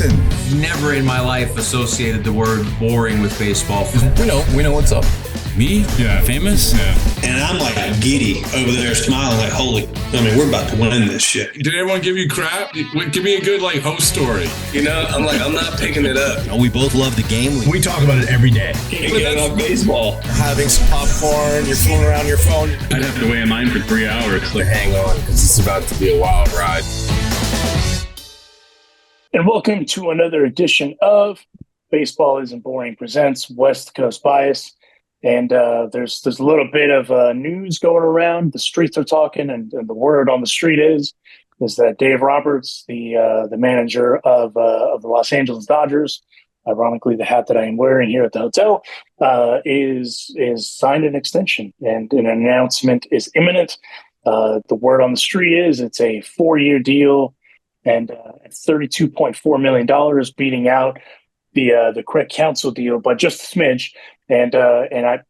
Jackson. Never in my life associated the word boring with baseball. We know what's up. Me? Yeah. Famous? Yeah. And I'm like giddy over there smiling like, we're about to win this shit. Did everyone give you crap? Give me a good host story. I'm not picking it up. We both love the game. We talk about it every day. Getting on baseball. Having some popcorn, you're fooling around your phone. I'd have to wait in line for 3 hours. Hang on, because it's about to be a wild ride. And welcome to another edition of Baseball Isn't Boring presents West Coast Bias. And there's a little bit of news going around. The streets are talking, and the word on the street is that Dave Roberts, the manager of the Los Angeles Dodgers, ironically the hat that I am wearing here at the hotel, is signed an extension, and an announcement is imminent. The word on the street is it's a 4-year deal, and at $32.4 million, beating out the Craig Counsell deal by just a smidge. And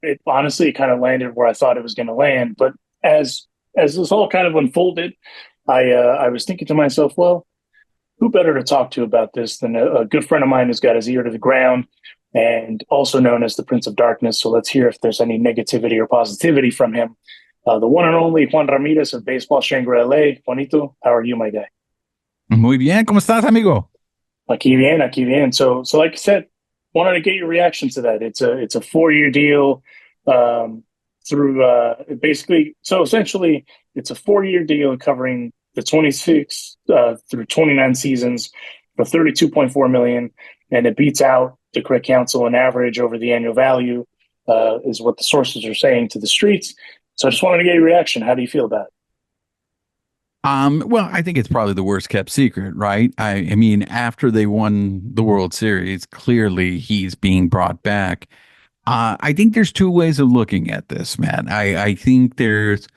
it honestly kind of landed where I thought it was going to land. But as this all kind of unfolded, I was thinking to myself, well, who better to talk to about this than a good friend of mine who's got his ear to the ground and also known as the Prince of Darkness. So let's hear if there's any negativity or positivity from him. The one and only Juan Ramirez of Baseball ShangriLA. Juanito, how are you, my guy? Muy bien, ¿cómo estás, amigo? Aquí bien. So like I said, wanted to get your reaction to that. It's a 4-year deal through basically. So essentially, it's a 4-year deal covering the 26 through 29 seasons for $32.4 million, and it beats out the Craig Counsell on average over the annual value, is what the sources are saying to the streets. So I just wanted to get your reaction. How do you feel about it? Well, I think it's probably the worst kept secret, right? I mean, after they won the World Series, clearly he's being brought back. I think there's two ways of looking at this, man. I think there's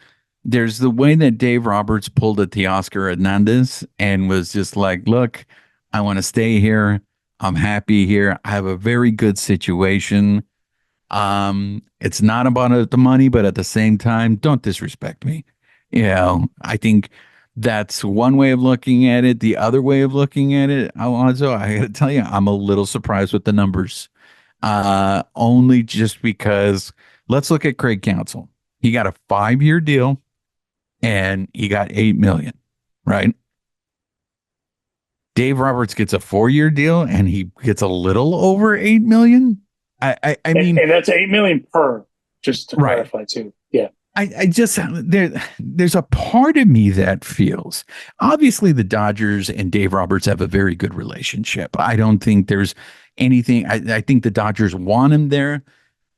the way that Dave Roberts pulled a Teoscar Hernandez and was just like, look, I want to stay here. I'm happy here. I have a very good situation. It's not about the money, but at the same time, don't disrespect me. I think that's one way of looking at it. The other way of looking at it, Alonso, I got to tell you, I'm a little surprised with the numbers. Only just because, let's look at Craig Counsell. He got a 5-year deal, and he got $8 million, right? Dave Roberts gets a 4-year deal, and he gets a little over $8 million. I mean, and that's $8 million per, just to clarify too. Yeah. I just there's a part of me that feels, obviously the Dodgers and Dave Roberts have a very good relationship. I don't think there's anything. I think the Dodgers want him there.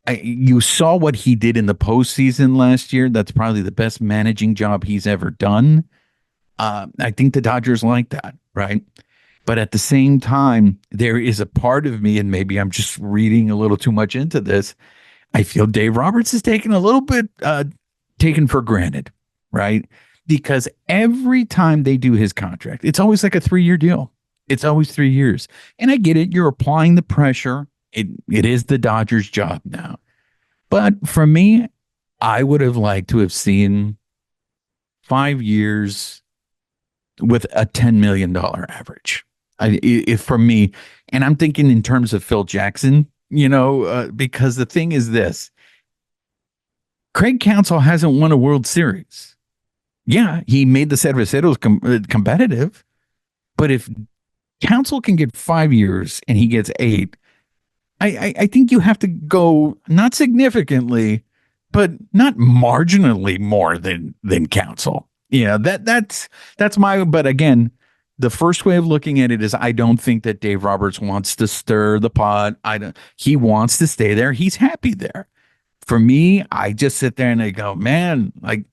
You saw what he did in the postseason last year. That's probably the best managing job he's ever done. I think the Dodgers like that, right? But at the same time, there is a part of me, and maybe I'm just reading a little too much into this, I feel Dave Roberts is taken a little bit taken for granted, right? Because every time they do his contract, it's always like a 3-year deal. It's always 3 years. And I get it. You're applying the pressure. It is the Dodgers' job now. But for me, I would have liked to have seen 5 years with a $10 million average. If for me, and I'm thinking in terms of Phil Jackson, because the thing is this, Craig Counsell hasn't won a World Series. Yeah, he made the Cerveceros competitive, but if Counsell can get 5 years and he gets 8, I think you have to go not significantly, but not marginally more than Counsell. That's my. But again, the first way of looking at it is I don't think that Dave Roberts wants to stir the pot. He wants to stay there. He's happy there. For me, I just sit there and I go, man, like,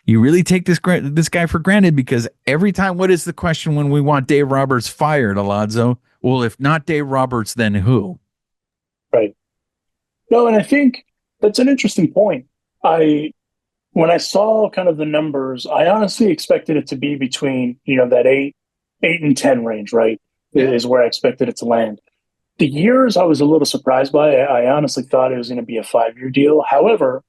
you really take this guy for granted, because every time, what is the question when we want Dave Roberts fired, Alonso? Well, if not Dave Roberts, then who? Right. No, and I think that's an interesting point. When I saw kind of the numbers, I honestly expected it to be between, that 8 and 10 range, right? Yeah. Is where I expected it to land. The years I was a little surprised by. I honestly thought it was going to be a 5-year deal. However,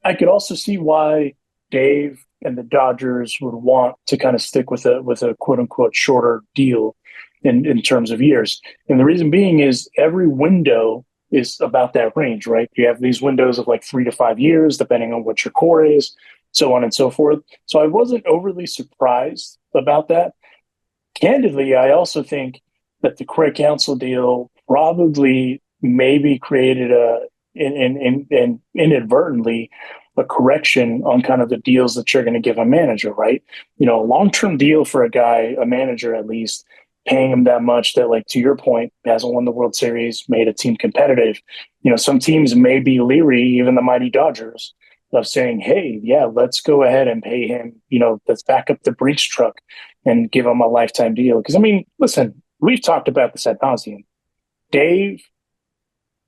I could also see why Dave and the Dodgers would want to kind of stick with a quote unquote shorter deal. in terms of years. And the reason being is every window is about that range, right? You have these windows of like 3 to 5 years, depending on what your core is, so on and so forth. So I wasn't overly surprised about that. Candidly, I also think that the Craig Counsell deal probably maybe created inadvertently a correction on kind of the deals that you're going to give a manager, right? A long-term deal for a guy, a manager at least, paying him that much that, like, to your point, hasn't won the World Series, made a team competitive. Some teams may be leery, even the mighty Dodgers, of saying, hey, yeah, let's go ahead and pay him, let's back up the Brinks truck and give him a lifetime deal. Because, listen, we've talked about this ad nauseum. Dave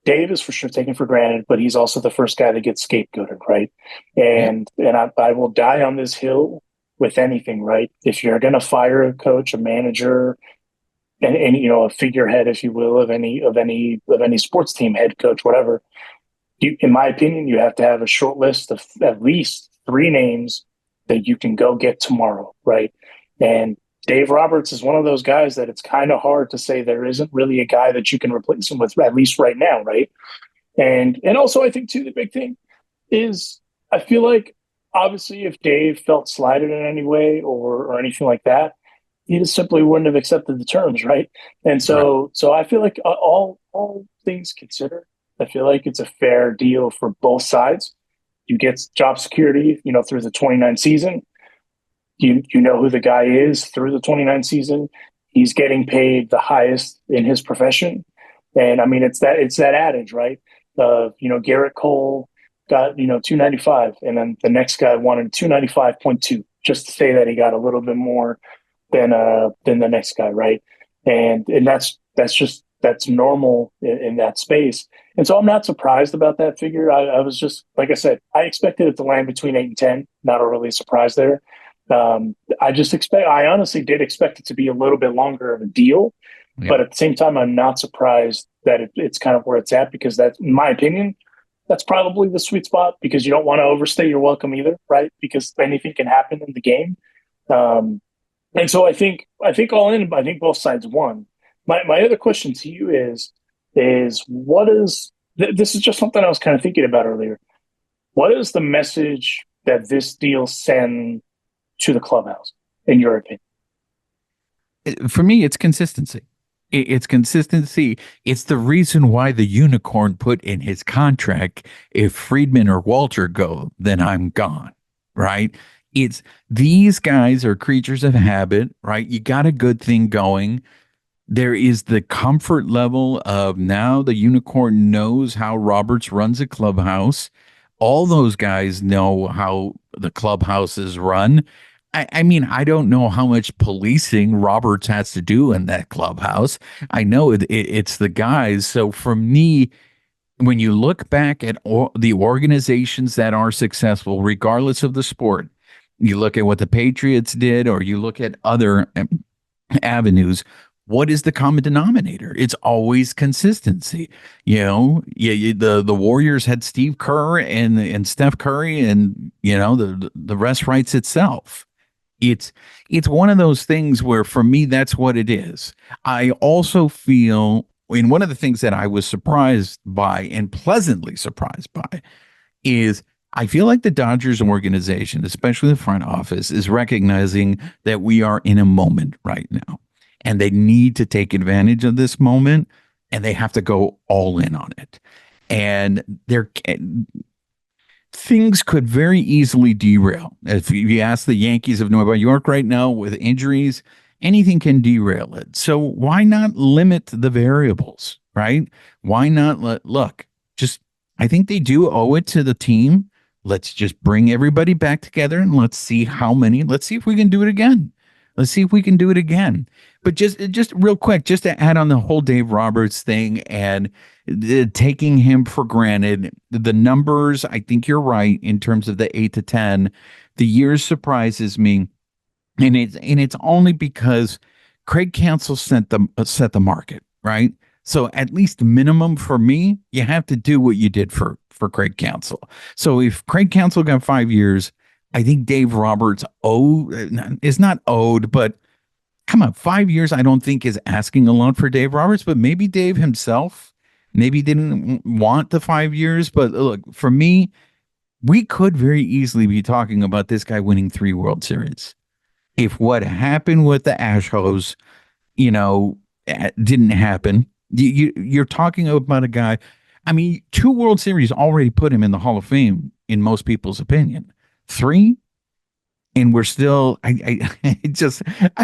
is for sure taken for granted, but he's also the first guy that gets scapegoated, right? And I will die on this hill with anything, right? If you're going to fire a coach, a manager, and a figurehead, if you will, of any sports team, head coach, whatever, in my opinion, you have to have a short list of at least 3 names that you can go get tomorrow, right? And Dave Roberts is one of those guys that it's kind of hard to say there isn't really a guy that you can replace him with, at least right now, right? And also, I think, too, the big thing is I feel like, obviously, if Dave felt slighted in any way or anything like that, he just simply wouldn't have accepted the terms, right? And so I feel like all things considered, I feel like it's a fair deal for both sides. You get job security, through the 29 season. You know who the guy is through the 29 season. He's getting paid the highest in his profession. And it's that adage, right? Garrett Cole got, 295, and then the next guy wanted 295.2, just to say that he got a little bit more than the next guy, right? And that's normal in that space. And so I'm not surprised about that figure. I was just, like I said, I expected it to land between 8 and 10. Not really surprised there. I honestly did expect it to be a little bit longer of a deal, but at the same time, I'm not surprised that it's kind of where it's at, because that, in my opinion, that's probably the sweet spot, because you don't want to overstay your welcome either, right? Because anything can happen in the game. And so I think all in, I think both sides won. My other question to you is what is, this is just something I was kind of thinking about earlier. What is the message that this deal sends to the clubhouse, in your opinion? For me, it's consistency. It's consistency. It's the reason why the unicorn put in his contract, if Friedman or Walter go, then I'm gone, right? It's, these guys are creatures of habit, right? You got a good thing going. There is the comfort level of, now the unicorn knows how Roberts runs a clubhouse. All those guys know how the clubhouse is run. I don't know how much policing Roberts has to do in that clubhouse. I know it's the guys. So for me, when you look back at the organizations that are successful, regardless of the sport, you look at what the Patriots did, or you look at other avenues, what is the common denominator? It's always consistency. The Warriors had Steve Kerr and Steph Curry, and the rest writes itself. It's one of those things where, for me, that's what it is. I also feel, and one of the things that I was surprised by, and pleasantly surprised by, is I feel like the Dodgers organization, especially the front office, is recognizing that we are in a moment right now, and they need to take advantage of this moment, and they have to go all in on it. And things could very easily derail. If you ask the Yankees of New York right now, with injuries, anything can derail it. So why not limit the variables, right? Why not I think they do owe it to the team. Let's just bring everybody back together, and let's see if we can do it again. But just real quick, just to add on the whole Dave Roberts thing and taking him for granted, the numbers, I think you're right in terms of the 8 to 10. The years surprises me, and it's only because Craig Counsell set the market, right? So at least minimum for me, you have to do what you did for Craig Counsell. So if Craig Counsell got 5 years, I think Dave Roberts is not owed, but come on, 5 years, I don't think is asking a lot for Dave Roberts, but maybe Dave himself maybe didn't want the 5 years. But look, for me, we could very easily be talking about this guy winning 3 World Series. If what happened with the Astros, didn't happen, you're talking about a guy. I mean, 2 World Series already put him in the Hall of Fame in most people's opinion. 3, and we're still. I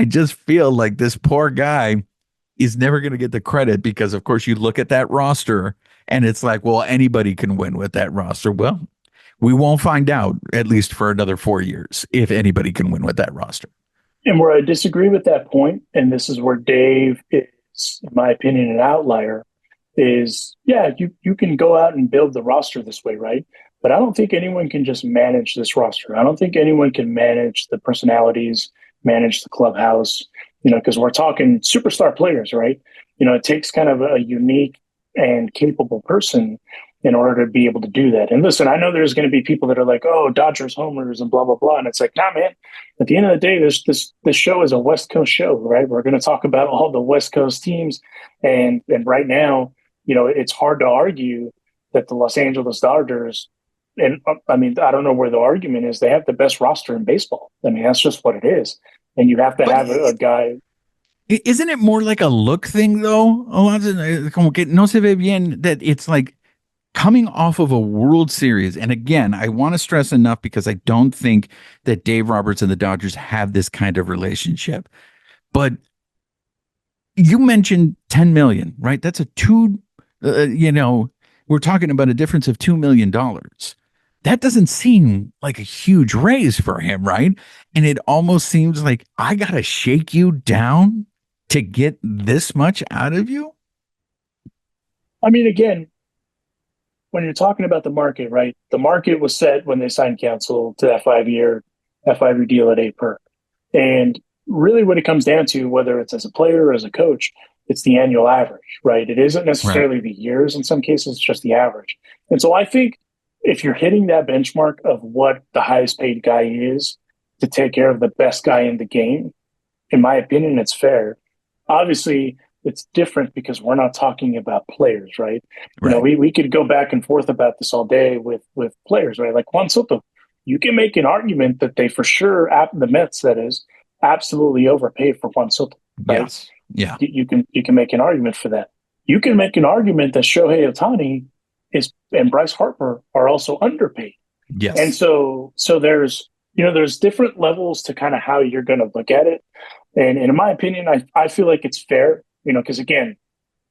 just feel like this poor guy is never going to get the credit because, of course, you look at that roster and it's like, well, anybody can win with that roster. Well, we won't find out, at least for another 4 years, if anybody can win with that roster. And where I disagree with that point, and this is where Dave is, in my opinion, an outlier, is, you can go out and build the roster this way, right? But I don't think anyone can just manage this roster. I don't think anyone can manage the personalities, manage the clubhouse, because we're talking superstar players, right? It takes kind of a unique and capable person in order to be able to do that. And listen, I know there's going to be people that are like, oh, Dodgers homers and blah, blah, blah. And it's like, nah, man, at the end of the day, this show is a West Coast show, right? We're going to talk about all the West Coast teams. And right now, it's hard to argue that the Los Angeles Dodgers, and I mean, I don't know where the argument is. They have the best roster in baseball. I mean, that's just what it is. And you have to have a guy. Isn't it more like a look thing, though? Como que no se ve bien that it's like coming off of a World Series. And again, I want to stress enough because I don't think that Dave Roberts and the Dodgers have this kind of relationship. But you mentioned 10 million, right? That's we're talking about a difference of $2 million. That doesn't seem like a huge raise for him, right? And it almost seems like I got to shake you down to get this much out of you. I mean, again, when you're talking about the market, right? The market was set when they signed Counsell to that 5-year deal at 8 per. And really what it comes down to, whether it's as a player or as a coach, it's the annual average, right? It isn't necessarily the years. In some cases, it's just the average. And so I think if you're hitting that benchmark of what the highest paid guy is to take care of the best guy in the game, in my opinion, it's fair. Obviously, it's different because we're not talking about players, right? We could go back and forth about this all day with players, right? Like Juan Soto, you can make an argument that they for sure, the Mets, that is, absolutely overpaid for Juan Soto. Right? Yes. Yeah. You can make an argument for that. You can make an argument that Shohei Ohtani and Bryce Harper are also underpaid. Yes. And so there's different levels to kind of how you're going to look at it. And in my opinion, I feel like it's fair, because again,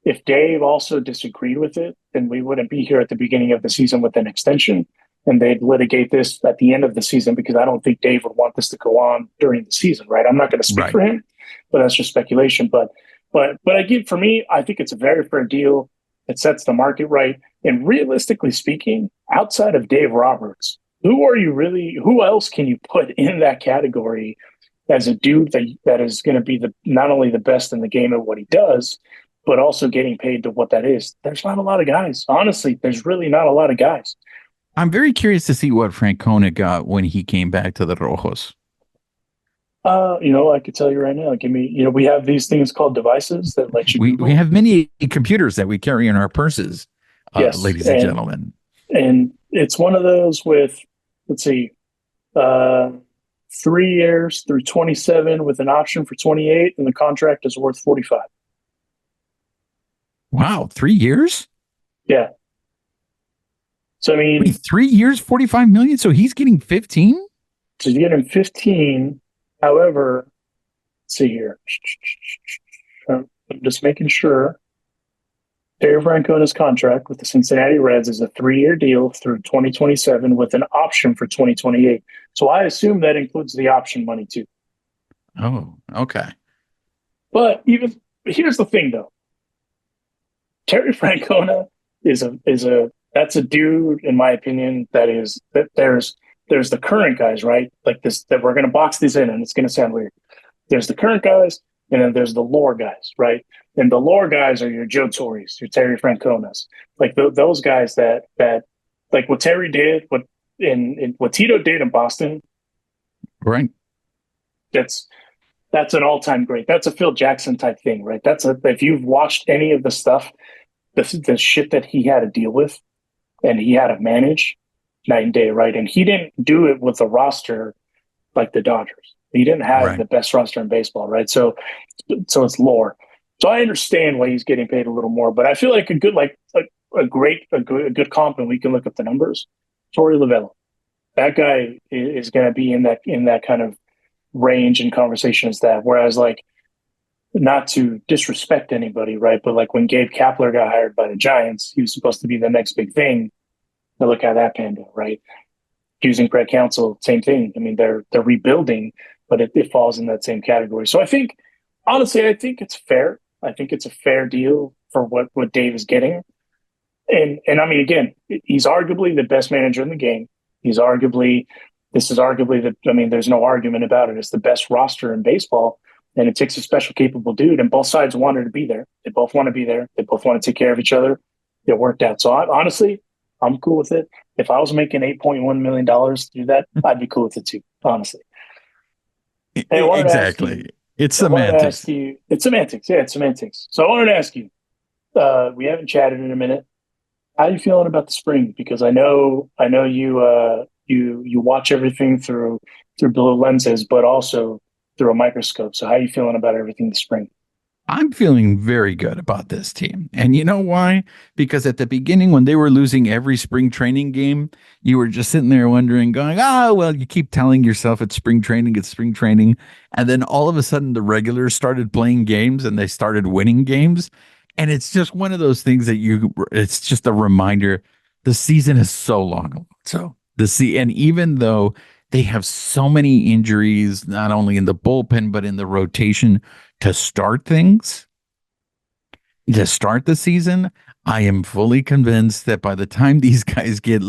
if Dave also disagreed with it, then we wouldn't be here at the beginning of the season with an extension, and they'd litigate this at the end of the season because I don't think Dave would want this to go on during the season, right? I'm not going to speak for him, but that's just speculation. But again, for me, I think it's a very fair deal. It sets the market right. And realistically speaking, outside of Dave Roberts, who else can you put in that category as a dude that is going to be not only the best in the game at what he does, but also getting paid to what that is? There's not a lot of guys. Honestly, there's really not a lot of guys. I'm very curious to see what Francona got when he came back to the Rojos. I could tell you right now, we have these things called devices that let you. We have many computers that we carry in our purses, yes, ladies and gentlemen. And it's one of those with, let's see, 3 years through 27 with an option for 28, and the contract is worth 45. Wow, 3 years? Yeah. So I mean, 3 years, 45 million. So he's getting 15. So you get him 15. However, let's see here. I'm just making sure. Terry Francona's contract with the Cincinnati Reds is a 3-year deal through 2027 with an option for 2028. So I assume that includes the option money too. Oh, okay. But here's the thing though. Terry Francona that's a dude, in my opinion, that there's the current guys, right? Like this, that we're going to box these in, and it's going to sound weird. There's the current guys, and then there's the lore guys, right? And the lore guys are your Joe Torres, your Terry Franconas, like those guys that like what Terry did, what Tito did in Boston, right? That's that's an all-time great. That's a Phil Jackson type thing, right? If you've watched any of the stuff, the shit that he had to deal with and he had to manage night and day, right? And he didn't do it with a roster like the Dodgers. He didn't have the best roster in baseball, right? So it's lore. So I understand why he's getting paid a little more, but I feel like a good comp, and we can look up the numbers. Torey Lovullo, that guy is going to be in that kind of range and conversation as that. Whereas, like, not to disrespect anybody, right? But like when Gabe Kapler got hired by the Giants, he was supposed to be the next big thing. Now look how that panned out, right? Using Craig Counsell, same thing. I mean, they're rebuilding, but it falls in that same category. So I think, honestly, I think it's fair. I think it's a fair deal for what Dave is getting. And I mean, again, he's arguably the best manager in the game. There's no argument about it. It's the best roster in baseball, and it takes a special, capable dude. And both sides wanted to be there. They both want to be there. They both want to take care of each other. It worked out. So honestly, I'm cool with it. If I was making $8.1 million to do that, I'd be cool with it too, honestly. Hey, exactly. It's semantics. It's semantics. Yeah, it's semantics. So I wanted to ask you, we haven't chatted in a minute. How are you feeling about the spring? Because I know you watch everything through blue lenses, but also through a microscope. So how are you feeling about everything this spring? I'm feeling very good about this team. And you know why? Because at the beginning, when they were losing every spring training game, you were just sitting there wondering, going, well, you keep telling yourself it's spring training. And then all of a sudden, the regulars started playing games and they started winning games. And it's just one of those things that it's just a reminder. The season is so long. And even though they have so many injuries, not only in the bullpen, but in the rotation to start things, to start the season, I am fully convinced that by the time these guys get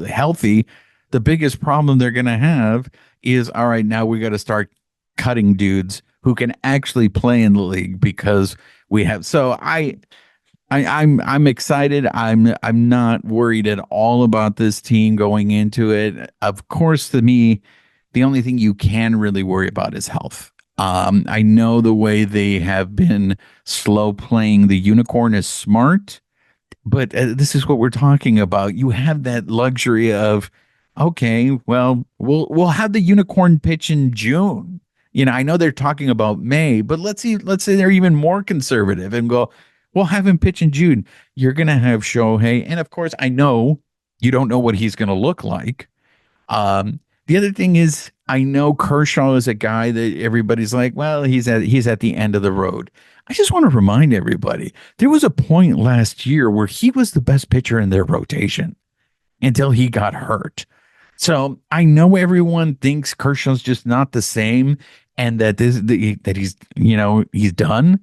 healthy, the biggest problem they're going to have is, all right, now we got to start cutting dudes who can actually play in the league, because we have. So I'm excited. I'm not worried at all about this team going into it. Of course, to me, the only thing you can really worry about is health. I know the way they have been slow playing the unicorn is smart, but this is what we're talking about. You have that luxury of, okay, well, we'll have the unicorn pitch in June. You know, I know they're talking about May, but let's say they're even more conservative and go, we'll have him pitch in June. You're going to have Shohei. And of course, I know you don't know what he's going to look like. The other thing is, I know Kershaw is a guy that everybody's like, well, he's at the end of the road. I just want to remind everybody, there was a point last year where he was the best pitcher in their rotation until he got hurt. So I know everyone thinks Kershaw's just not the same, and that he's done.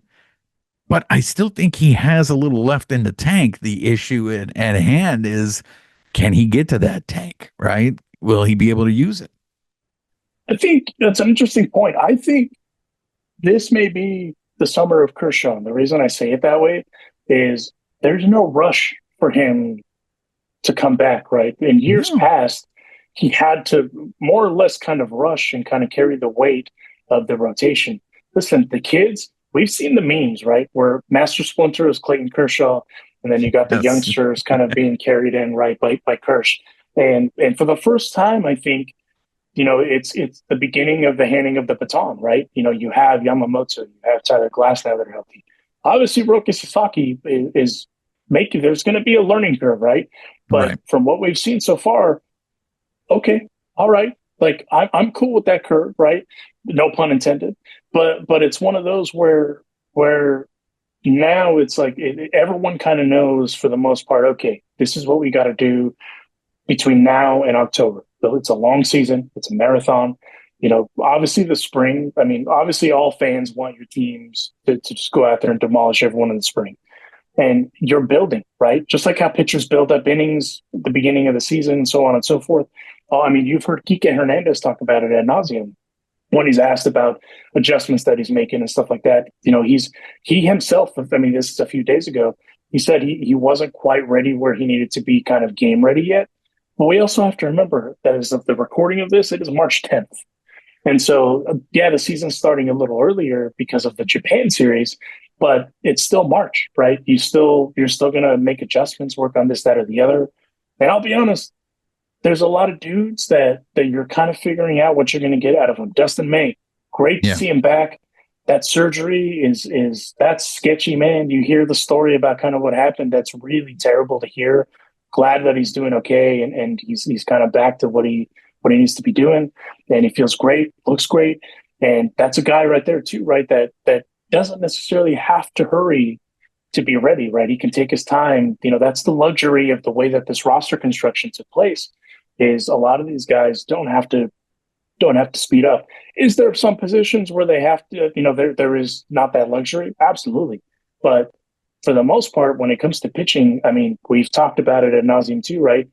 But I still think he has a little left in the tank. The issue at hand is, can he get to that tank, right? Will he be able to use it? I think that's an interesting point. I think this may be the summer of Kershaw. And the reason I say it that way is there's no rush for him to come back, right? In years past, he had to more or less kind of rush and kind of carry the weight of the rotation. Listen, the kids, we've seen the memes, right? Where Master Splinter is Clayton Kershaw, and then you got the youngsters kind of being carried in, right, by Kersh. And for the first time, I think, it's the beginning of the handing of the baton, right? You have Yamamoto, you have Tyler Glass now that are healthy. Obviously, Roki Sasaki is making, there's going to be a learning curve, right? But from what we've seen so far, okay, all right. Like, I'm cool with that curve, right? No pun intended. But it's one of those where now it's like everyone kind of knows for the most part, okay, this is what we got to do between now and October. So it's a long season. It's a marathon. Obviously the spring, I mean, obviously all fans want your teams to just go out there and demolish everyone in the spring. And you're building, right? Just like how pitchers build up innings at the beginning of the season and so on and so forth. I mean, you've heard Kike Hernandez talk about it ad nauseum when he's asked about adjustments that he's making and stuff like that. He himself, I mean, this is a few days ago, he said he wasn't quite ready where he needed to be kind of game ready yet. But we also have to remember that as of the recording of this, it is March 10th. And so, yeah, the season's starting a little earlier because of the Japan series, but it's still March, right? You're still going to make adjustments, work on this, that, or the other. And I'll be honest, there's a lot of dudes that you're kind of figuring out what you're going to get out of them. Dustin May, great to see him back. That surgery is that's sketchy, man. You hear the story about kind of what happened. That's really terrible to hear. Glad that he's doing okay and he's kind of back to what he needs to be doing, and he feels great, looks great, and that's a guy right there too, right? That doesn't necessarily have to hurry to be ready, right? He can take his time. That's the luxury of the way that this roster construction took place. Is a lot of these guys don't have to speed up. Is there some positions where they have to? There is not that luxury, absolutely, but for the most part, when it comes to pitching, I mean, we've talked about it ad nauseum too, right?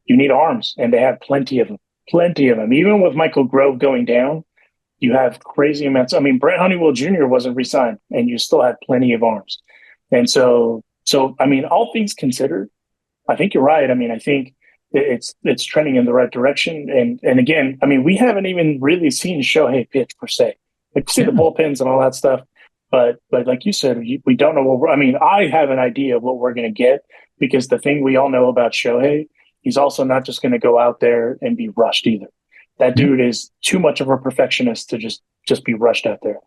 You need arms, and they have plenty of them. Even with Michael Grove going down, you have crazy amounts. I mean, Brett Honeywell Jr. wasn't re-signed, and you still had plenty of arms. And so I mean, all things considered, I think you're right. I mean, I think it's trending in the right direction. And again, I mean, we haven't even really seen Shohei pitch per se. Like, see the bullpens and all that stuff. But like you said, we don't know I mean, I have an idea of what we're going to get, because the thing we all know about Shohei, he's also not just going to go out there and be rushed either. That dude is too much of a perfectionist to just be rushed out there.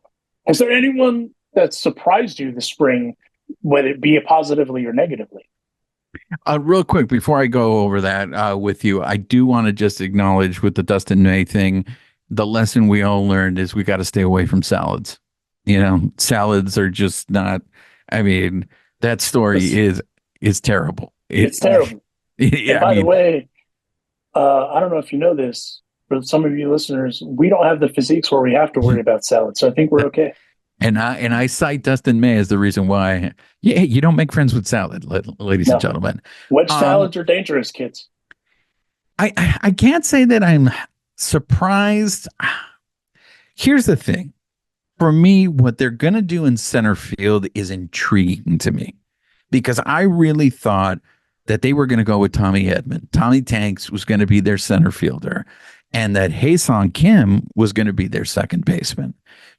Is there anyone that surprised you this spring, whether it be positively or negatively? Real quick, before I go over that with you, I do want to just acknowledge with the Dustin May thing, the lesson we all learned is we got to stay away from salads. Salads are just not, I mean, that story is terrible. It's terrible. Yeah, by the way, I don't know if you know this, but some of you listeners, we don't have the physiques where we have to worry about salads. So I think we're okay. And I cite Dustin May as the reason why. Yeah, you don't make friends with salad, ladies and gentlemen. Wedge salads are dangerous, kids. I can't say that I'm surprised. Here's the thing. For me, what they're going to do in center field is intriguing to me, because I really thought that they were going to go with Tommy Edman. Tommy Tanks was going to be their center fielder, and that Hae-Sung Kim was going to be their second baseman.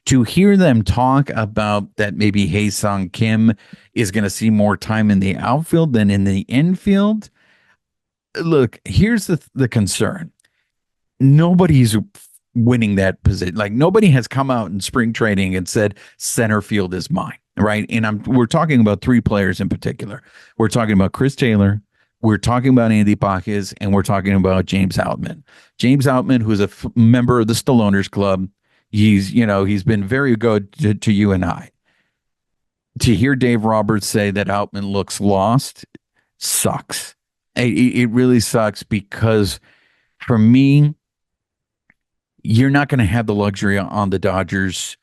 To hear them talk about that maybe Hae-Sung Kim is going to see more time in the outfield than in the infield. Look, here's the concern. Nobody's winning that position. Like, nobody has come out in spring training and said center field is mine, right? And we're talking about three players in particular. We're talking about Chris Taylor, we're talking about Andy Bacchus, and we're talking about James Outman. James Outman, who's a member of the Stalloner's Club, he's been very good to you and I. To hear Dave Roberts say that Outman looks lost sucks. It really sucks, because for me, you're not going to have the luxury on the Dodgers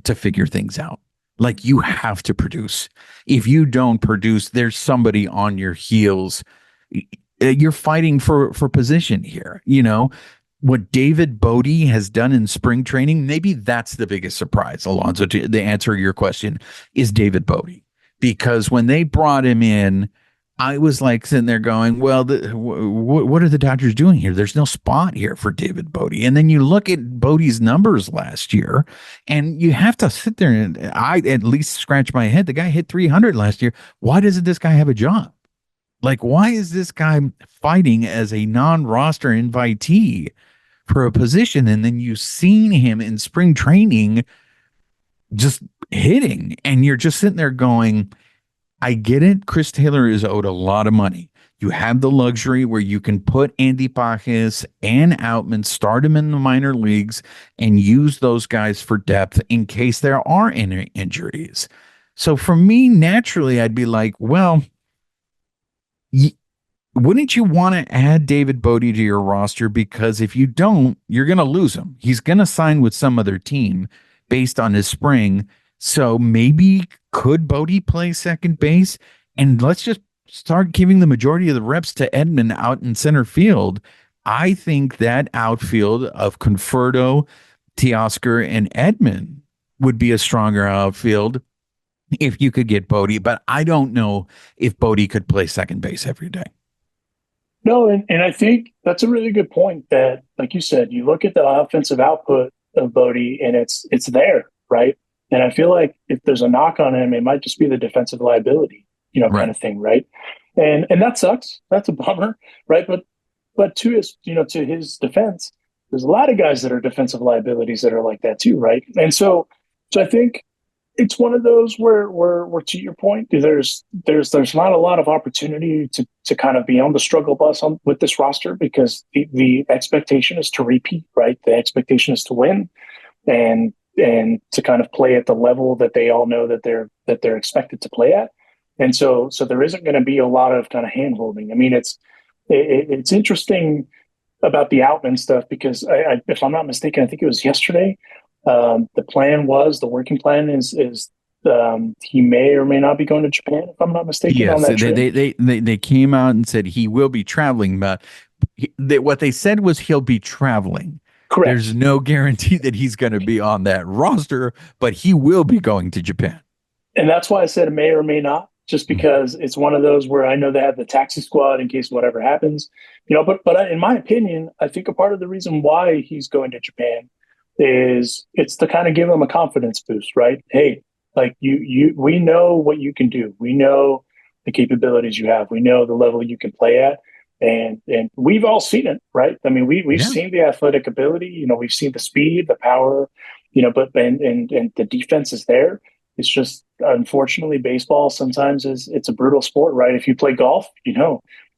to figure things out. Like, you have to produce. If you don't produce, there's somebody on your heels. You're fighting for position here. What David Bodie has done in spring training, maybe that's the biggest surprise, Alonso. The answer to your question is David Bodie. Because when they brought him in, I was like sitting there going, well, what are the Dodgers doing here? There's no spot here for David Bodie. And then you look at Bodie's numbers last year, and you have to sit there and I at least scratch my head. The guy hit 300 last year. Why doesn't this guy have a job? Like, why is this guy fighting as a non-roster invitee for a position? And then you've seen him in spring training just hitting, and you're just sitting there going, I get it. Chris Taylor is owed a lot of money. You have the luxury where you can put Andy Bacchus and Outman, start him in the minor leagues, and use those guys for depth in case there are any injuries. So for me, naturally, I'd be like, well, wouldn't you want to add David Bodie to your roster? Because if you don't, you're going to lose him. He's going to sign with some other team based on his spring. So maybe could Bodie play second base? And let's just start giving the majority of the reps to Edman out in center field. I think that outfield of Conforto, Teoscar, and Edman would be a stronger outfield if you could get Bodie. But I don't know if Bodie could play second base every day. No, and I think that's a really good point that, like you said, you look at the offensive output of Bodie, and it's there, right? And I feel like if there's a knock on him, it might just be the defensive liability, Right. kind of thing, right? And that sucks. That's a bummer, right? But to his, to his defense, there's a lot of guys that are defensive liabilities that are like that too, right? And so I think it's one of those where to your point, there's not a lot of opportunity to kind of be on the struggle bus with this roster, because the expectation is to repeat, right? The expectation is to win and to kind of play at the level that they all know that they're expected to play at. And so there isn't going to be a lot of kind of hand holding. I mean, it's interesting about the Outman stuff, because if I'm not mistaken, I think it was yesterday. The working plan is he may or may not be going to Japan, if I'm not mistaken. Yes, on that trip. they came out and said he will be traveling, but what they said was he'll be traveling. Correct. There's no guarantee that he's going to be on that roster, but he will be going to Japan. And that's why I said it may or may not, just because it's one of those where I know they have the taxi squad in case whatever happens, but in my opinion, I think a part of the reason why he's going to Japan is it's to kind of give him a confidence boost, right? Hey, like we know what you can do. We know the capabilities you have. We know the level you can play at. And we've all seen it, right? I mean, we've seen the athletic ability, we've seen the speed, the power, but the defense is there. It's just, unfortunately, baseball sometimes it's a brutal sport, right? If you play golf,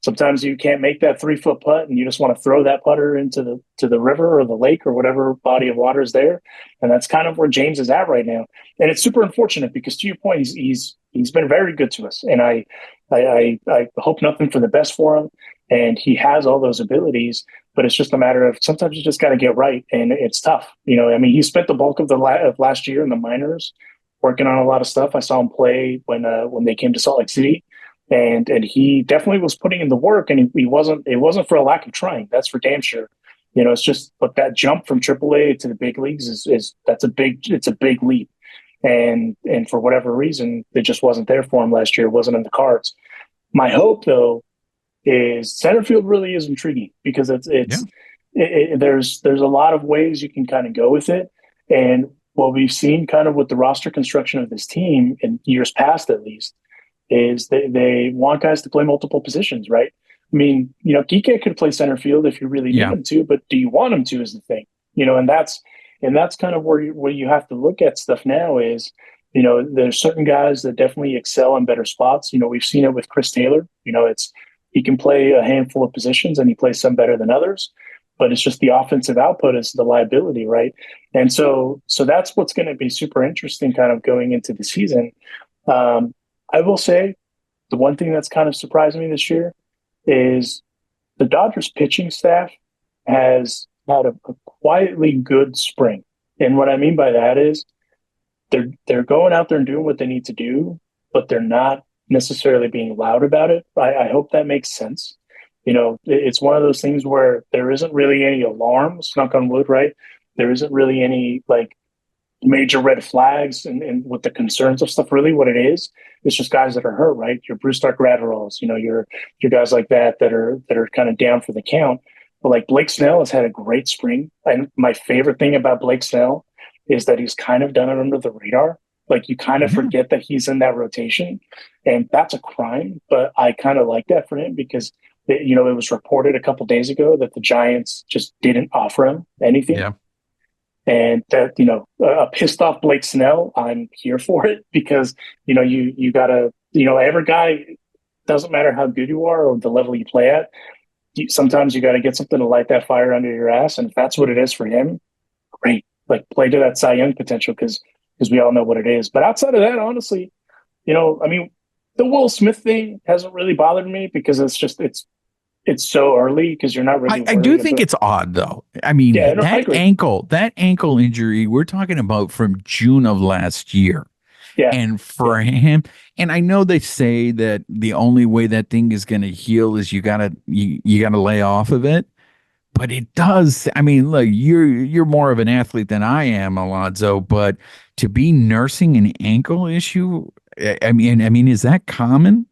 sometimes you can't make that 3-foot putt and you just want to throw that putter into the river or the lake or whatever body of water is there. And that's kind of where James is at right now. And it's super unfortunate because, to your point, he's been very good to us. And I hope nothing for the best for him. And he has all those abilities, but it's just a matter of sometimes you just got to get right. And it's tough. I mean, he spent the bulk of last year in the minors working on a lot of stuff. I saw him play when they came to Salt Lake City. And he definitely was putting in the work, and it wasn't for a lack of trying. That's for damn sure. It's just, but that jump from AAA to the big leagues it's a big leap. And for whatever reason, it just wasn't there for him last year. It wasn't in the cards. My hope, though, is center field really is intriguing, because there's a lot of ways you can kind of go with it. And what we've seen kind of with the roster construction of this team in years past, at least, is they want guys to play multiple positions, right? I mean, Kike could play center field if you really need him to, but do you want him to is the thing, and that's kind of where you have to look at stuff now is, there's certain guys that definitely excel in better spots. We've seen it with Chris Taylor. He can play a handful of positions and he plays some better than others, but it's just the offensive output is the liability, right? And so that's what's going to be super interesting kind of going into the season. I will say the one thing that's kind of surprised me this year is the Dodgers pitching staff has had a quietly good spring. And what I mean by that is they're going out there and doing what they need to do, but they're not necessarily being loud about it. I hope that makes sense. It's one of those things where there isn't really any alarms, knock on wood, right? There isn't really any like major red flags and with the concerns of stuff. Really what it is, it's just guys that are hurt, right? Your Bruce Stark Gratteralls, your guys like that are kind of down for the count. But like Blake Snell has had a great spring. And my favorite thing about Blake Snell is that he's kind of done it under the radar. Like you kind of forget that he's in that rotation, and that's a crime. But I kind of like that for him because it was reported a couple days ago that the Giants just didn't offer him anything. Yeah. And that, a pissed off Blake Snell, I'm here for it because, you gotta, every guy, doesn't matter how good you are or the level you play at, sometimes you got to get something to light that fire under your ass. And if that's what it is for him, great. Like play to that Cy Young potential because we all know what it is. But outside of that, honestly, I mean, the Will Smith thing hasn't really bothered me because it's so early because you're not really. I do think it's odd though. I mean, that ankle injury we're talking about from June of last year. Yeah. And for him, and I know they say that the only way that thing is going to heal is you gotta lay off of it. But it does. I mean, look, you're more of an athlete than I am, Alonso. But to be nursing an ankle issue, I mean, is that common?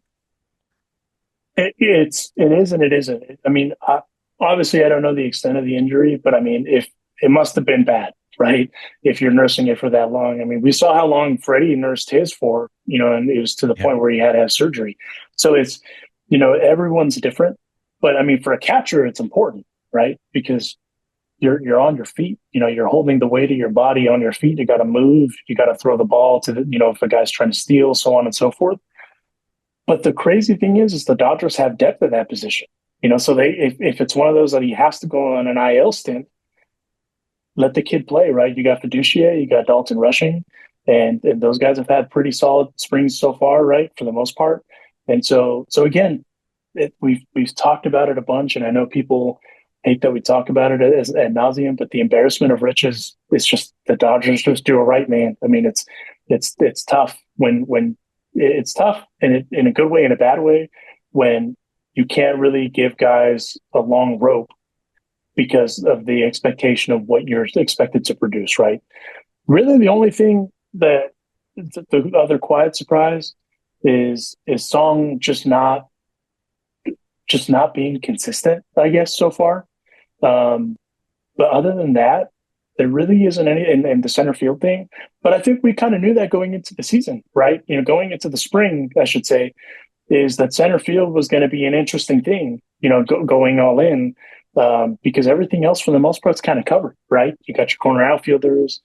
It is and it isn't. I mean, obviously, I don't know the extent of the injury, but I mean, if it must have been bad, right? If you're nursing it for that long. I mean, we saw how long Freddie nursed his for, and it was to the point where he had to have surgery. So it's, everyone's different. But I mean, for a catcher, it's important, right? Because you're on your feet, you're holding the weight of your body on your feet. You got to move, you got to throw the ball to the, if a guy's trying to steal, so on and so forth. But the crazy thing is the Dodgers have depth at that position, so if it's one of those that he has to go on an IL stint, let the kid play, right? You got Fiducia, you got Dalton Rushing, and those guys have had pretty solid springs so far, right? For the most part. And so again, we've talked about it a bunch, and I know people hate that we talk about it ad nauseum, but the embarrassment of riches is just the Dodgers just do it right, man. I mean, it's tough when it's tough in a good way, in a bad way, when you can't really give guys a long rope because of the expectation of what you're expected to produce, right? Really, the only thing that the other quiet surprise is Song just not being consistent, I guess, so far. But other than that, there really isn't any in the center field thing. But I think we kind of knew that going into the season, right? Going into the spring, I should say, is that center field was going to be an interesting thing, going all in, because everything else for the most part is kind of covered, right? You got your corner outfielders.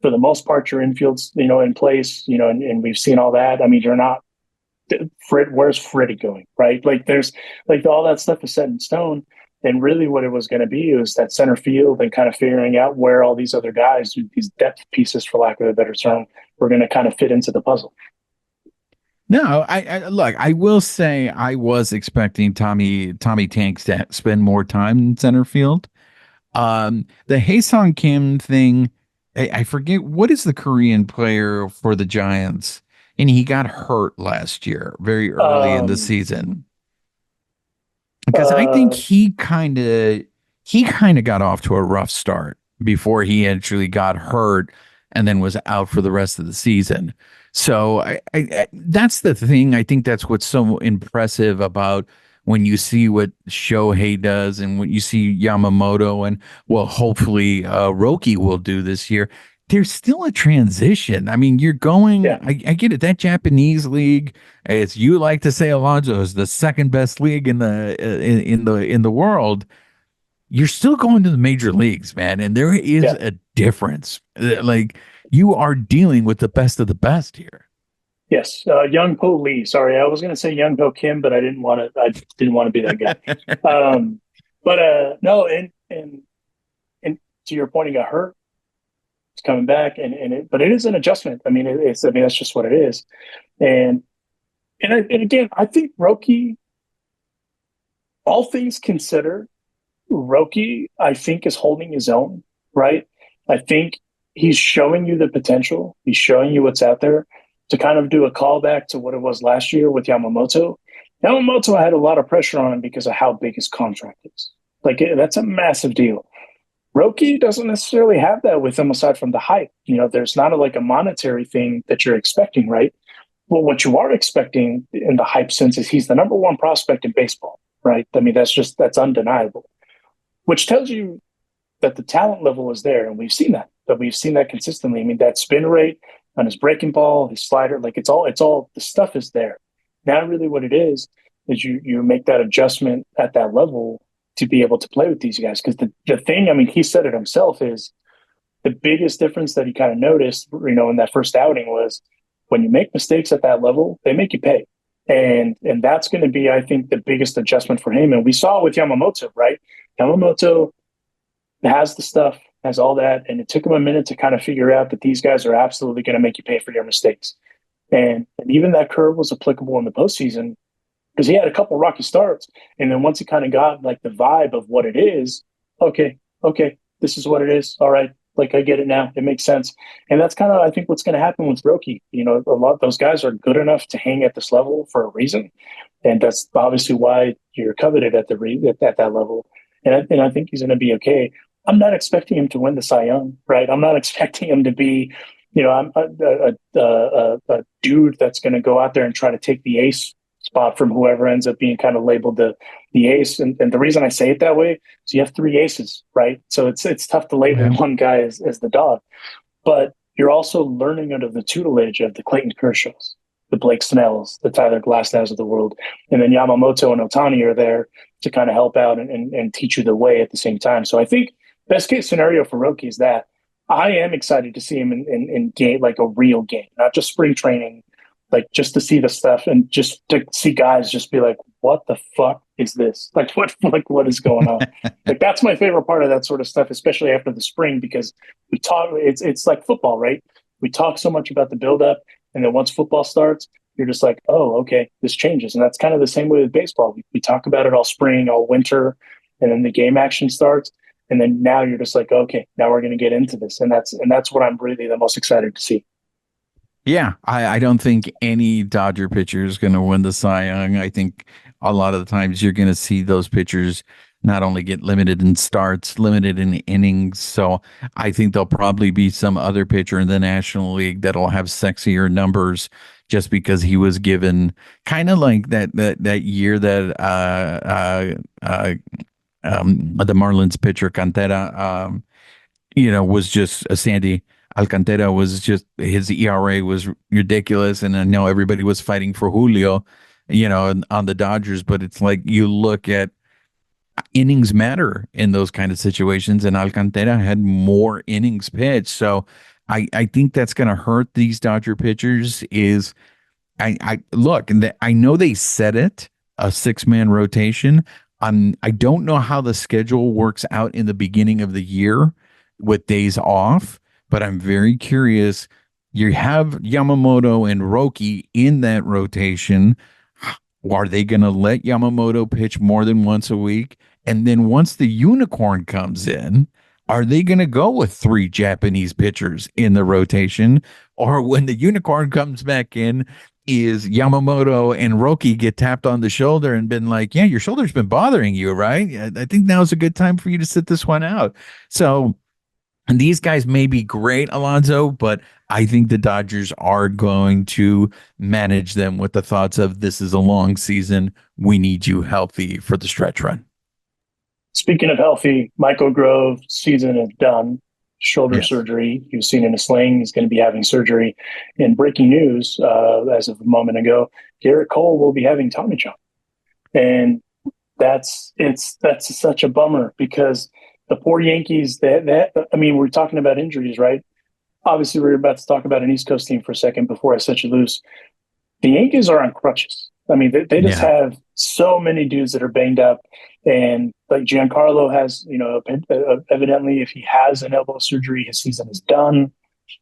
For the most part, your infield's, in place, and we've seen all that. I mean, you're not, where's Freddie going, right? Like there's like all that stuff is set in stone. And really what it was going to be was that center field and kind of figuring out where all these other guys, these depth pieces, for lack of a better term, were going to kind of fit into the puzzle. No, I look, I will say I was expecting Tommy Tanks to spend more time in center field. The Hae-Sung Kim thing, I forget, what is the Korean player for the Giants? And he got hurt last year, very early in the season. Because I think he kind of got off to a rough start before he actually got hurt and then was out for the rest of the season. So I that's the thing. I think that's what's so impressive about when you see what Shohei does and what you see Yamamoto and, well, hopefully Roki will do this year. There's still a transition. I mean, you're going, I get it. That Japanese league, as you like to say, Alonso, is the second best league in the world. You're still going to the major leagues, man. And there is a difference. Like, you are dealing with the best of the best here. Yes. Young Po Lee. Sorry, I was going to say Young Po Kim, but I didn't want to be that guy. No, and to your point, he got hurt. It's coming back, but it is an adjustment. I mean, that's just what it is. And again, I think Roki, all things considered, Roki, I think, is holding his own, right? I think he's showing you the potential. He's showing you what's out there. To kind of do a callback to what it was last year with Yamamoto. Yamamoto had a lot of pressure on him because of how big his contract is. Like, that's a massive deal. Roki doesn't necessarily have that with him aside from the hype. There's not a monetary thing that you're expecting, right? Well, what you are expecting in the hype sense is he's the number one prospect in baseball, right? I mean, that's undeniable, which tells you that the talent level is there. And we've seen that, consistently. I mean, that spin rate on his breaking ball, his slider, like it's all the stuff is there. Now, really what it is you make that adjustment at that level to be able to play with these guys. Because the thing, I mean, he said it himself, is the biggest difference that he kind of noticed, in that first outing was when you make mistakes at that level, they make you pay. And that's going to be, I think, the biggest adjustment for him. And we saw it with Yamamoto, right? Yamamoto has the stuff, has all that. And it took him a minute to kind of figure out that these guys are absolutely going to make you pay for your mistakes. And even that curve was applicable in the postseason, because he had a couple rocky starts. And then once he kind of got like the vibe of what it is, okay, this is what it is. All right. Like, I get it now. It makes sense. And that's kind of, I think, what's going to happen with Roki. A lot of those guys are good enough to hang at this level for a reason. And that's obviously why you're coveted at that level. And I think he's going to be okay. I'm not expecting him to win the Cy Young, right? I'm not expecting him to be, I'm a dude that's going to go out there and try to take the ace spot from whoever ends up being kind of labeled the ace. And the reason I say it that way is you have three aces, right? So it's tough to label one guy as the dog. But you're also learning under the tutelage of the Clayton Kershaws, the Blake Snells, the Tyler Glasnows of the world. And then Yamamoto and Ohtani are there to kind of help out and teach you the way at the same time. So I think best case scenario for Roki is that I am excited to see him in game, like a real game, not just spring training, like just to see the stuff and just to see guys just be like, what the fuck is this? Like what is going on? Like that's my favorite part of that sort of stuff, especially after the spring, because we talk, it's like football, right? We talk so much about the buildup, and then once football starts, you're just like, oh, okay, this changes. And that's kind of the same way with baseball. We talk about it all spring, all winter, and then the game action starts. And then now you're just like, okay, now we're going to get into this. And that's what I'm really the most excited to see. Yeah, I don't think any Dodger pitcher is going to win the Cy Young. I think a lot of the times you're going to see those pitchers not only get limited in starts, limited in innings. So I think there'll probably be some other pitcher in the National League that'll have sexier numbers just because he was given kind of like that year that the Marlins pitcher Cantera, was just a Sandy Alcantara was just, his ERA was ridiculous. And I know everybody was fighting for Julio, on the Dodgers, but it's like you look at innings matter in those kind of situations. And Alcantara had more innings pitched. So I think that's going to hurt these Dodger pitchers is I look, and I know they said it, a 6-man rotation. I don't know how the schedule works out in the beginning of the year with days off, but I'm very curious. You have Yamamoto and Roki in that rotation. Are they going to let Yamamoto pitch more than once a week? And then once the unicorn comes in, are they going to go with 3 Japanese pitchers in the rotation? Or when the unicorn comes back in, is Yamamoto and Roki get tapped on the shoulder and been like, yeah, your shoulder's been bothering you, right? I think now's a good time for you to sit this one out. So, and these guys may be great, Alonso, but I think the Dodgers are going to manage them with the thoughts of this is a long season. We need you healthy for the stretch run. Speaking of healthy, Michael Grove season is done. Shoulder surgery. He was seen in a sling. He's going to be having surgery. In breaking news, as of a moment ago, Garrett Cole will be having Tommy John, and that's such a bummer because the poor Yankees. We're talking about injuries, right? Obviously, we're about to talk about an East Coast team for a second before I set you loose. The Yankees are on crutches. I mean, they just have so many dudes that are banged up. And like Giancarlo has, evidently, if he has an elbow surgery, his season is done.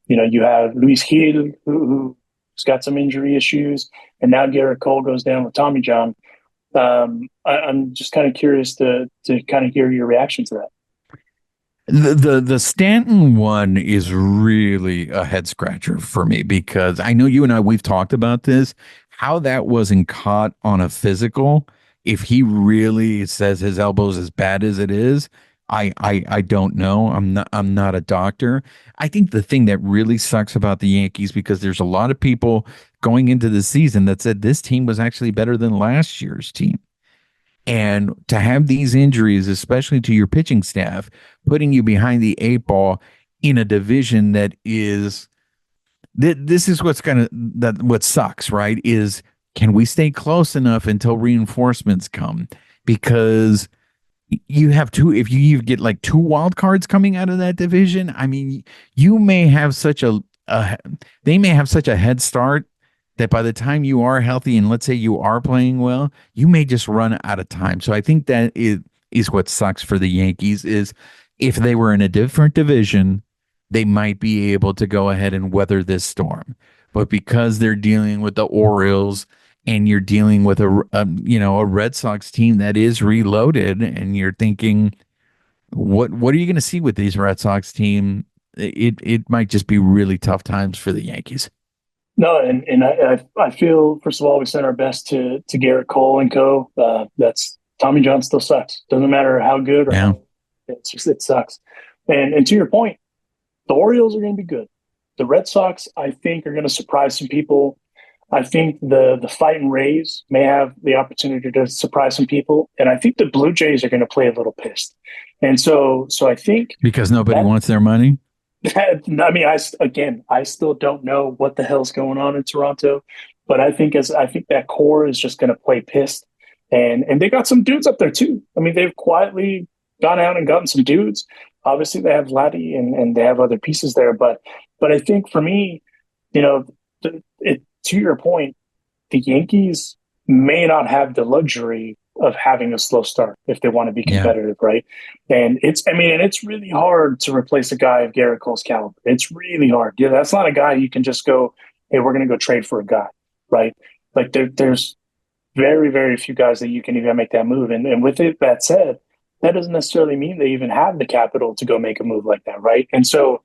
You have Luis Gil, who's got some injury issues. And now Garrett Cole goes down with Tommy John. I'm just kind of curious to kind of hear your reaction to that. The Stanton one is really a head scratcher for me because I know you and we've talked about this, how that wasn't caught on a physical. If he really says his elbow's as bad as it is, I don't know. I'm not a doctor. I think the thing that really sucks about the Yankees, because there's a lot of people going into the season that said this team was actually better than last year's team. And to have these injuries, especially to your pitching staff, putting you behind the 8 ball in a division that is, this is what sucks, right? Is can we stay close enough until reinforcements come? Because you have if you get like 2 wild cards coming out of that division, I mean, you may have they may have such a head start that by the time you are healthy and let's say you are playing well, you may just run out of time. So I think that is what sucks for the Yankees is if they were in a different division, they might be able to go ahead and weather this storm. But because they're dealing with the Orioles and you're dealing with a Red Sox team that is reloaded and you're thinking, what are you going to see with these Red Sox team? It might just be really tough times for the Yankees. No, and I feel, first of all, we sent our best to Garrett Cole and co. That's Tommy John still sucks. Doesn't matter how good or how, it sucks. And to your point, the Orioles are going to be good. The Red Sox, I think, are going to surprise some people. I think the fighting Rays may have the opportunity to surprise some people, and I think the Blue Jays are going to play a little pissed. And so I think Because nobody wants their money. I mean, I still don't know what the hell's going on in Toronto, but I think that core is just going to play pissed, and they got some dudes up there too. I mean, they've quietly gone out and gotten some dudes. Obviously, they have Vladdy and they have other pieces there, but I think for me, you know, to your point, the Yankees may not have the luxury of having a slow start if they want to be competitive, right? And it's really hard to replace a guy of Garrett Cole's caliber. It's really hard. Yeah, that's not a guy you can just go, hey, we're going to go trade for a guy, right? Like there's very, very few guys that you can even make that move. And with it, that said, that doesn't necessarily mean they even have the capital to go make a move like that, right? And so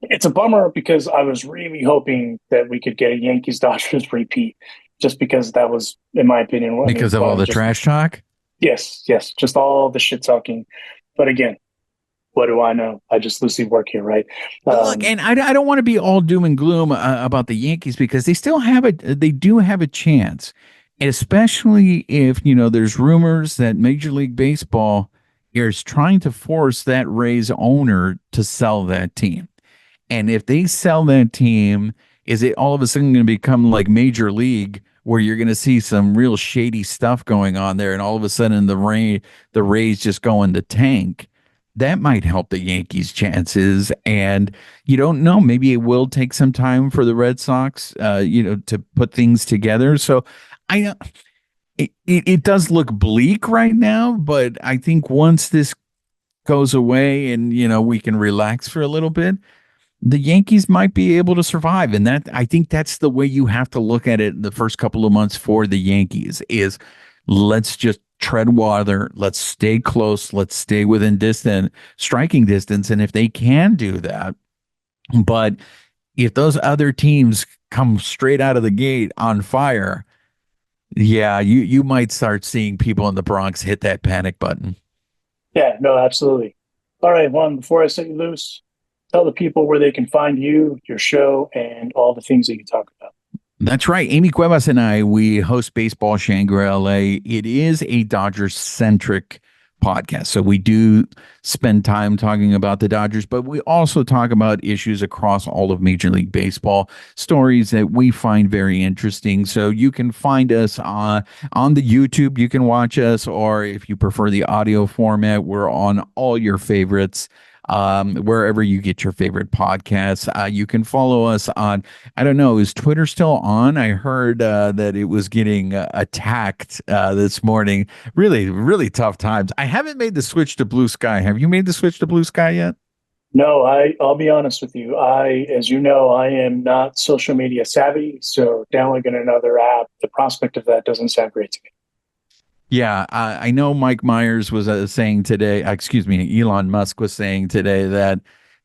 it's a bummer because I was really hoping that we could get a Yankees-Dodgers repeat, just because that was, in my opinion, because of all the trash talk. Yes, just all the shit talking. But again, what do I know? I just loosely work here, right? Look, and I don't want to be all doom and gloom about the Yankees, because they do have a chance, especially if there's rumors that Major League Baseball is trying to force that Rays owner to sell that team. And if they sell that team, is it all of a sudden going to become like Major League, where you're going to see some real shady stuff going on there, and all of a sudden the Rays just go in the tank? That might help the Yankees' chances. And you don't know, maybe it will take some time for the Red Sox, to put things together. So I know it does look bleak right now, but I think once this goes away and we can relax for a little bit, the Yankees might be able to survive. And I think that's the way you have to look at it the first couple of months for the Yankees is, let's just tread water. Let's stay close. Let's stay within striking distance. And if they can do that, but if those other teams come straight out of the gate on fire, yeah, you might start seeing people in the Bronx hit that panic button. Yeah, no, absolutely. All right, Juan, before I set you loose, tell the people where they can find you, your show, and all the things that you talk about. That's right. Amy Cuevas and I, we host Baseball ShangriLA. It is a Dodgers-centric podcast. So we do spend time talking about the Dodgers, but we also talk about issues across all of Major League Baseball, stories that we find very interesting. So you can find us on the YouTube. You can watch us, or if you prefer the audio format, we're on all your favorites. Wherever you get your favorite podcasts. You can follow us on, I don't know, is Twitter still on? I heard that it was getting attacked this morning. Really, really tough times. I haven't made the switch to Blue Sky. Have you made the switch to Blue Sky yet? No, I'll be honest with you. As you know, I am not social media savvy, so downloading another app, the prospect of that doesn't sound great to me. Yeah, I know Mike Myers was saying today, Elon Musk was saying today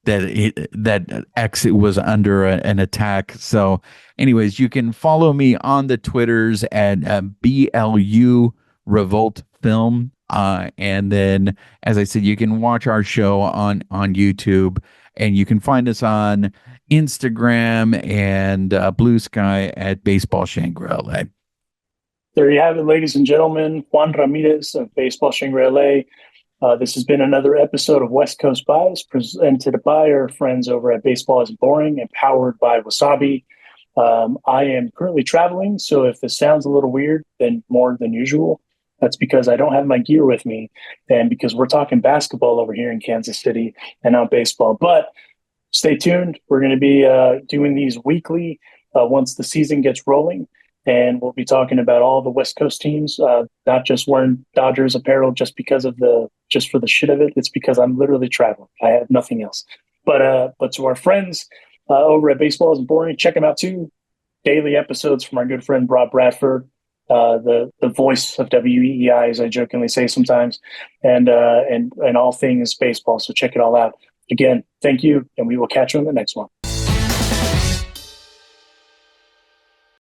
that X was under an attack. So anyways, you can follow me on the Twitters at BLU Revolt Film. And then, as I said, you can watch our show on YouTube, and you can find us on Instagram and Blue Sky at Baseball ShangriLA. There you have it, ladies and gentlemen. Juan Ramirez of Baseball ShangriLA. This has been another episode of West Coast Bias, presented by our friends over at Baseball Isn't Boring and powered by Wasabi. I am currently traveling, so if this sounds a little weird, then more than usual, that's because I don't have my gear with me, and because we're talking basketball over here in Kansas City and not baseball. But stay tuned. We're going to be doing these weekly once the season gets rolling. And we'll be talking about all the West Coast teams, not just wearing Dodgers apparel just for the shit of it. It's because I'm literally traveling. I have nothing else. But to our friends over at Baseball Isn't Boring, check them out too. Daily episodes from our good friend Rob Bradford, the voice of WEEI, as I jokingly say sometimes, and all things baseball. So check it all out. Again, thank you, and we will catch you on the next one.